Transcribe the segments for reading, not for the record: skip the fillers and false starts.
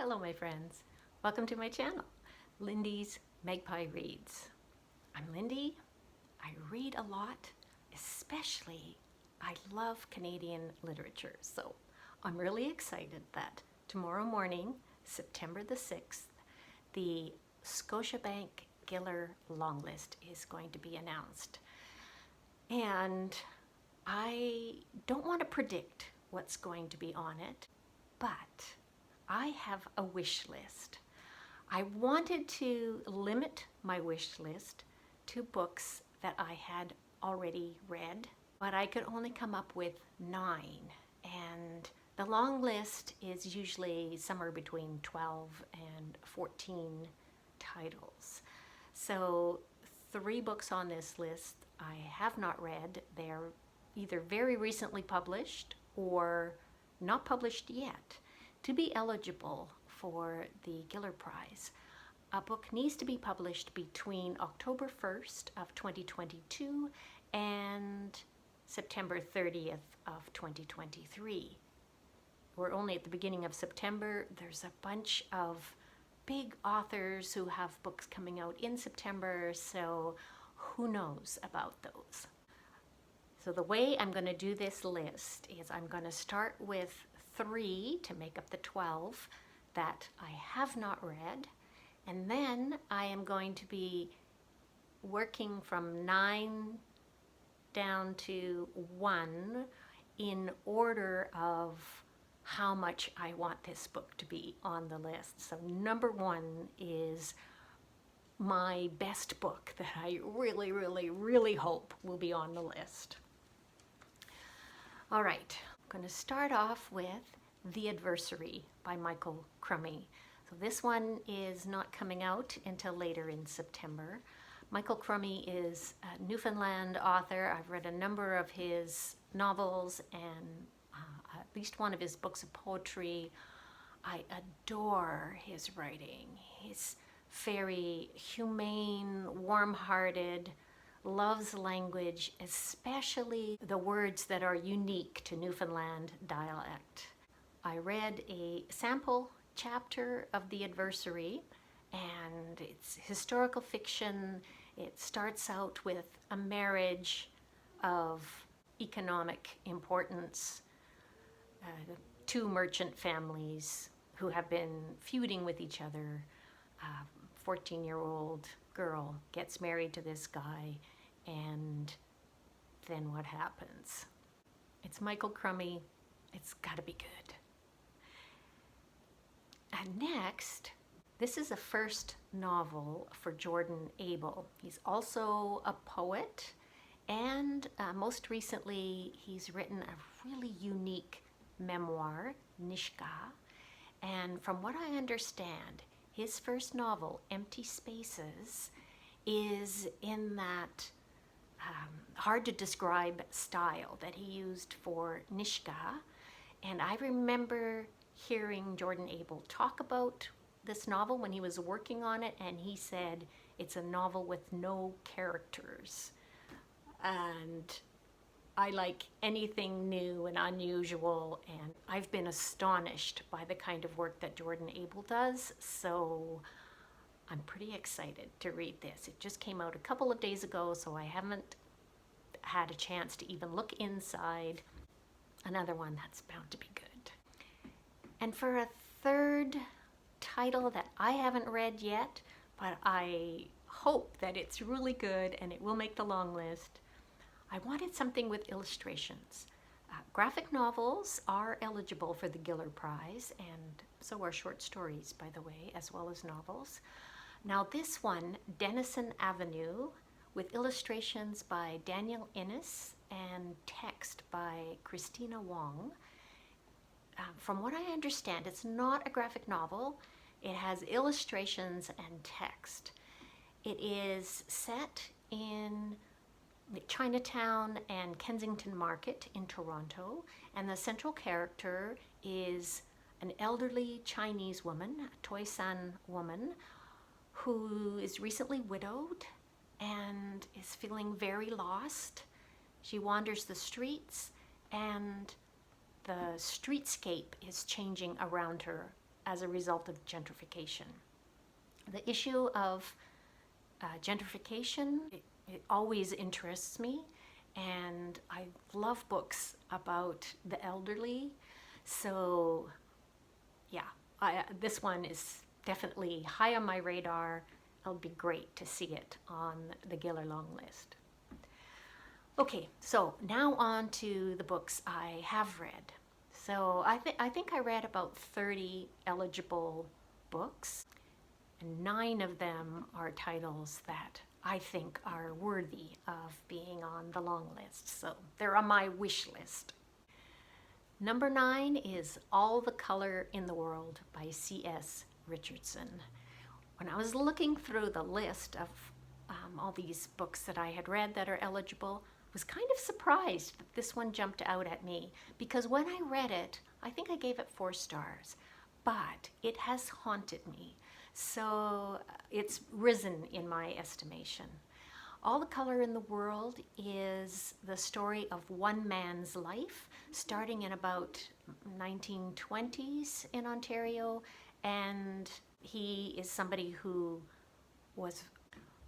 Hello my friends, welcome to my channel, Lindy's Magpie Reads. I'm Lindy, I read a lot, especially I love Canadian literature, so I'm really excited that tomorrow morning, September the 6th, the Scotiabank Giller Longlist is going to be announced. And I don't want to predict what's going to be on it, but I have a wish list. I wanted to limit my wish list to books that I had already read, but I could only come up with 9. And the long list is usually somewhere between 12 and 14 titles. So 3 books on this list I have not read. They're either very recently published or not published yet. To be eligible for the Giller Prize, a book needs to be published between October 1st of 2022 and September 30th of 2023. We're only at the beginning of September. There's a bunch of big authors who have books coming out in September, so who knows about those. So the way I'm going to do this list is I'm going to start with 3 to make up the 12 that I have not read, and then I am going to be working from 9 down to 1 in order of how much I want this book to be on the list. So number 1 is my best book that I really hope will be on the list. All right, I'm going to start off with The Adversary by Michael Crummey. So this one is not coming out until later in September. Michael Crummey is a Newfoundland author. I've read a number of his novels and at least one of his books of poetry. I adore his writing. He's very humane, warm-hearted, loves language, especially the words that are unique to Newfoundland dialect. I read a sample chapter of The Adversary, and it's historical fiction. It starts out with a marriage of economic importance, 2 merchant families who have been feuding with each other. 14-year-old girl gets married to this guy, and then what happens? It's Michael Crummey. It's got to be good. And next, this is a first novel for Jordan Abel. He's also a poet, and most recently he's written a really unique memoir, Nishka. And from what I understand, his first novel, Empty Spaces, is in that hard to describe style that he used for Nishka. And I remember hearing Jordan Abel talk about this novel when he was working on it, and he said it's a novel with no characters. And I like anything new and unusual, and I've been astonished by the kind of work that Jordan Abel does, so I'm pretty excited to read this. It just came out a couple of days ago, so I haven't had a chance to even look inside. Another one that's bound to be good. And for a third title that I haven't read yet, but I hope that it's really good and it will make the long list, I wanted something with illustrations. Graphic novels are eligible for the Giller Prize, and so are short stories, by the way, as well as novels. Now this one, Dennison Avenue, with illustrations by Daniel Innes and text by Christina Wong. From what I understand, it's not a graphic novel. It has illustrations and text. It is set in Chinatown and Kensington Market in Toronto, and the central character is an elderly Chinese woman, a Toisan woman, who is recently widowed and is feeling very lost. She wanders the streets, and the streetscape is changing around her as a result of gentrification. The issue of gentrification, it always interests me, and I love books about the elderly. So yeah, this one is definitely high on my radar. It'll be great to see it on the Giller Longlist. Okay, so now on to the books I have read. So I think I read about 30 eligible books, and 9 of them are titles that I think are worthy of being on the long list. So they're on my wish list. Number 9 is All the Color in the World by C.S. Richardson. When I was looking through the list of all these books that I had read that are eligible, I was kind of surprised that this one jumped out at me, because when I read it, I think I gave it 4 stars, but it has haunted me. So it's risen in my estimation. All the Color in the World is the story of one man's life, starting in about 1920s in Ontario, and he is somebody who was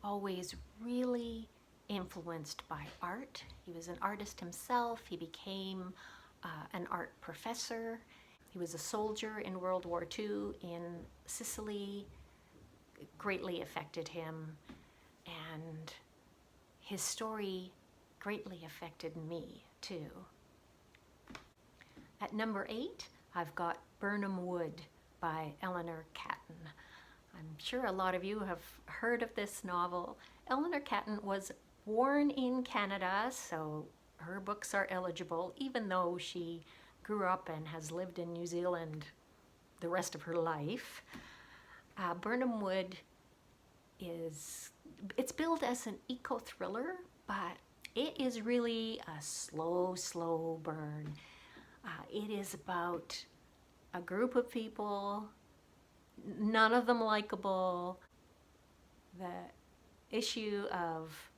always really influenced by art. He was an artist himself. He became an art professor. He was a soldier in World War II in Sicily. It greatly affected him, and his story greatly affected me too. At number 8, I've got Burnham Wood by Eleanor Catton. I'm sure a lot of you have heard of this novel. Eleanor Catton was born in Canada, so her books are eligible, even though she grew up and has lived in New Zealand the rest of her life. Burnham Wood it's billed as an eco-thriller, but it is really a slow burn. It is about a group of people, none of them likable. The issue of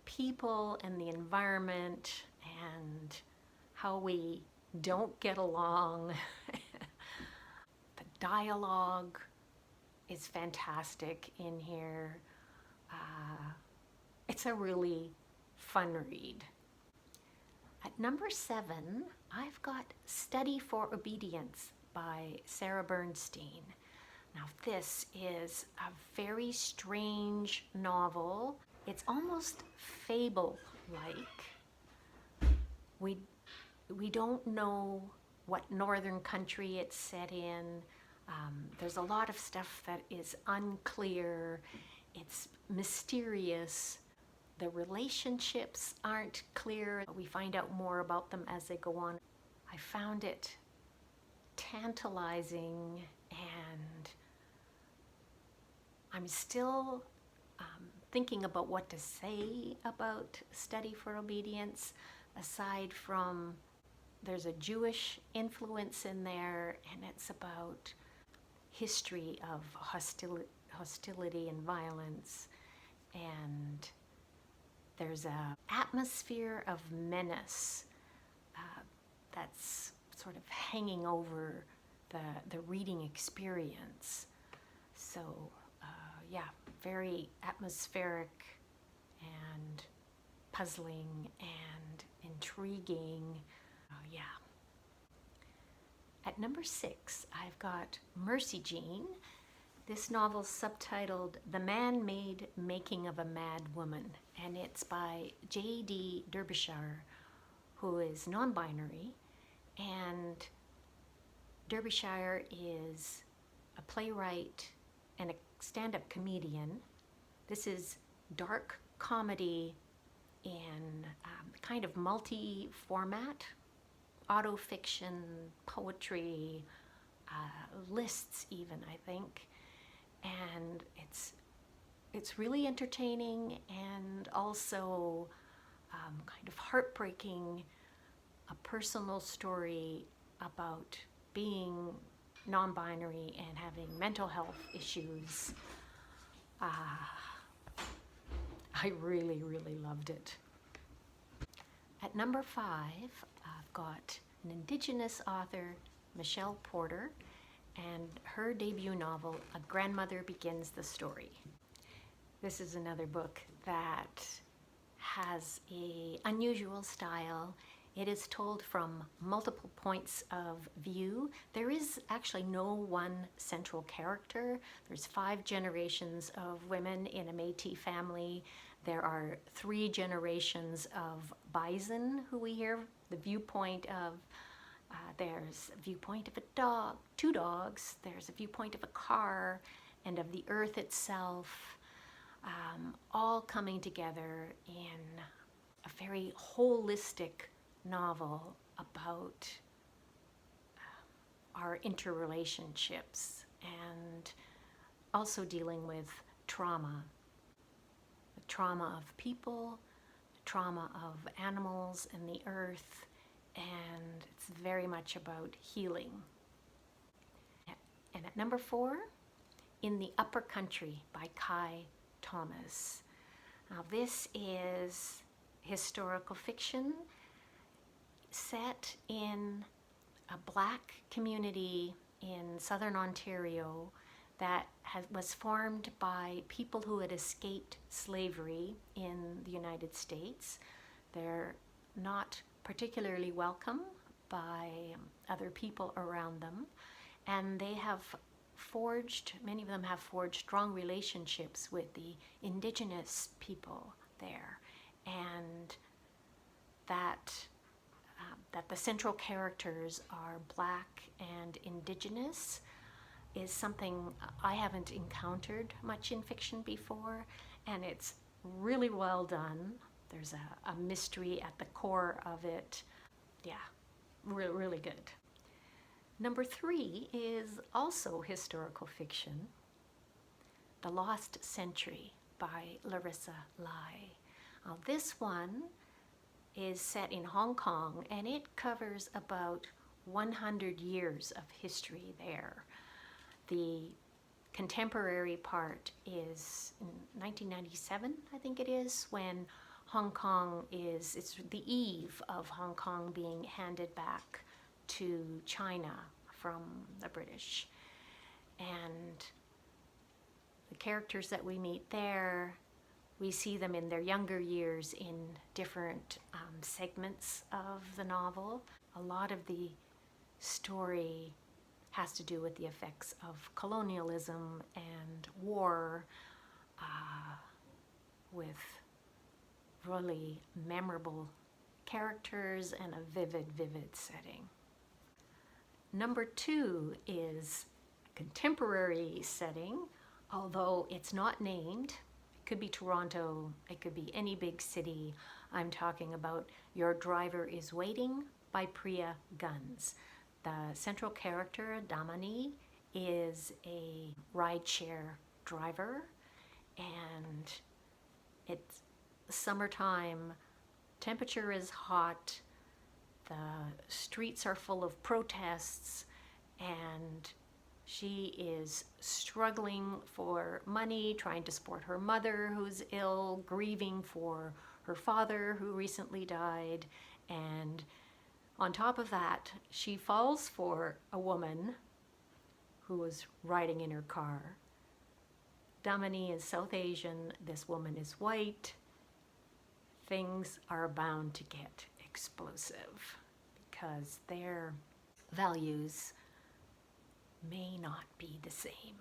people and the environment and how we don't get along. The dialogue is fantastic in here. It's a really fun read. At number 7, I've got Study for Obedience by Sarah Bernstein. Now this is a very strange novel. It's almost fable-like. We don't know what northern country it's set in. There's a lot of stuff that is unclear. It's mysterious. The relationships aren't clear. We find out more about them as they go on. I found it tantalizing, and I'm still thinking about what to say about Study for Obedience, aside from there's a Jewish influence in there, and it's about history of hostility and violence, and there's a atmosphere of menace that's sort of hanging over the reading experience. So yeah, very atmospheric and puzzling and intriguing. Yeah. At number 6, I've got Mercy Jean. This novel's subtitled The Man-Made Making of a Mad Woman, and it's by J.D. Derbyshire, who is non-binary, and Derbyshire is a playwright and a stand-up comedian. This is dark comedy in kind of multi-format, autofiction, poetry, lists even, I think. And it's really entertaining and also kind of heartbreaking, a personal story about being non-binary and having mental health issues. I really loved it. At number 5, I've got an Indigenous author, Michelle Porter, and her debut novel, A Grandmother Begins the Story. This is another book that has an unusual style. It is told from multiple points of view. There is actually no one central character. There's 5 generations of women in a Métis family. There are 3 generations of bison who we hear the viewpoint of. There's a viewpoint of a dog, 2 dogs. There's a viewpoint of a car and of the earth itself, all coming together in a very holistic novel about our interrelationships and also dealing with trauma. The trauma of people, the trauma of animals and the earth, and it's very much about healing. And at number 4, In the Upper Country by Kai Thomas. Now this is historical fiction set in a Black community in southern Ontario that was formed by people who had escaped slavery in the United States. They're not particularly welcome by other people around them, and they have many of them have forged strong relationships with the indigenous people there, and that the central characters are Black and indigenous is something I haven't encountered much in fiction before, and it's really well done. There's a mystery at the core of it. Yeah, really good. Number 3 is also historical fiction, The Lost Century by Larissa Lai. Now, this one is set in Hong Kong, and it covers about 100 years of history there. The contemporary part is in 1997, I think it is, when it's the eve of Hong Kong being handed back to China from the British. And the characters that we meet there, we see them in their younger years in different segments of the novel. A lot of the story has to do with the effects of colonialism and war, with really memorable characters and a vivid setting. Number 2 is a contemporary setting, although it's not named. It could be Toronto, it could be any big city. I'm talking about Your Driver is Waiting by Priya Guns. The central character, Damani, is a rideshare driver, and it's summertime, temperature is hot, the streets are full of protests, and she is struggling for money, trying to support her mother who's ill, grieving for her father who recently died, and on top of that, she falls for a woman who was riding in her car. Damani is South Asian, this woman is white. Things are bound to get explosive because their values may not be the same.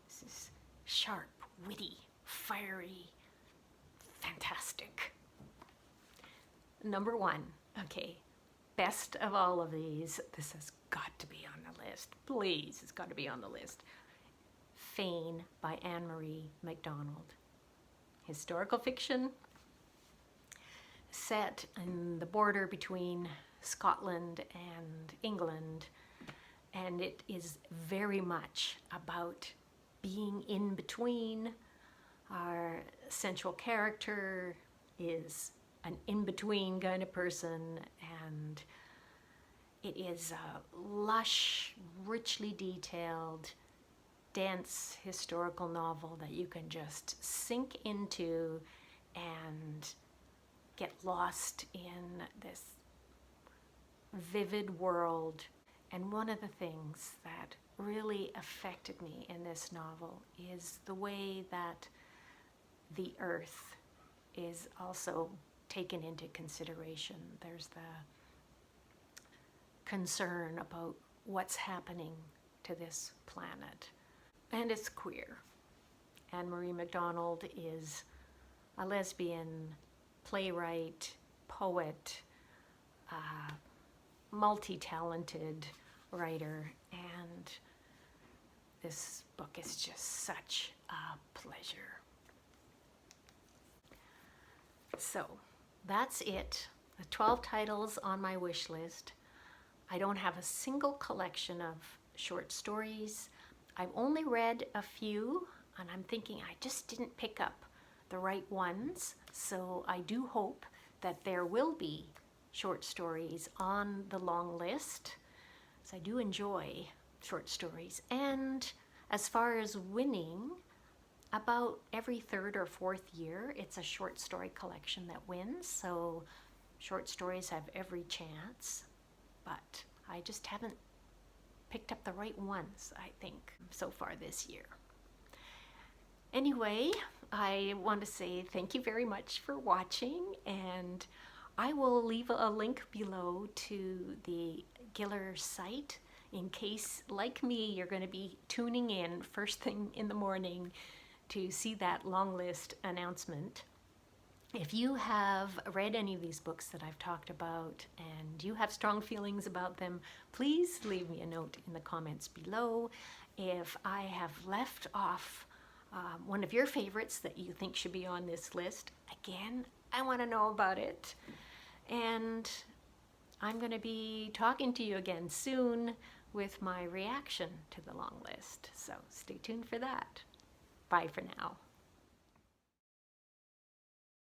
This is sharp, witty, fiery, fantastic. Number 1, okay, best of all of these, this has got to be on the list. Please, it's got to be on the list. Fiend by Anne-Marie MacDonald. Historical fiction set in the border between Scotland and England, and it is very much about being in between. Our central character is an in-between kind of person, and it is a lush, richly detailed, dense historical novel that you can just sink into and get lost in this vivid world And one of the things that really affected me in this novel is the way that the earth is also taken into consideration. There's the concern about what's happening to this planet. And it's queer. Anne Marie MacDonald is a lesbian playwright, poet, multi-talented writer, and this book is just such a pleasure. So that's it. The 12 titles on my wish list. I don't have a single collection of short stories. I've only read a few, and I'm thinking I just didn't pick up the right ones. So I do hope that there will be short stories on the long list. So I do enjoy short stories. And as far as winning, about every third or fourth year, it's a short story collection that wins. So short stories have every chance, but I just haven't picked up the right ones, I think, so far this year. Anyway, I want to say thank you very much for watching, and I will leave a link below to the Giller site in case, like me, you're going to be tuning in first thing in the morning to see that long list announcement. If you have read any of these books that I've talked about and you have strong feelings about them, please leave me a note in the comments below. If I have left off one of your favorites that you think should be on this list, again, I want to know about it. And I'm going to be talking to you again soon with my reaction to the long list. So stay tuned for that. Bye for now.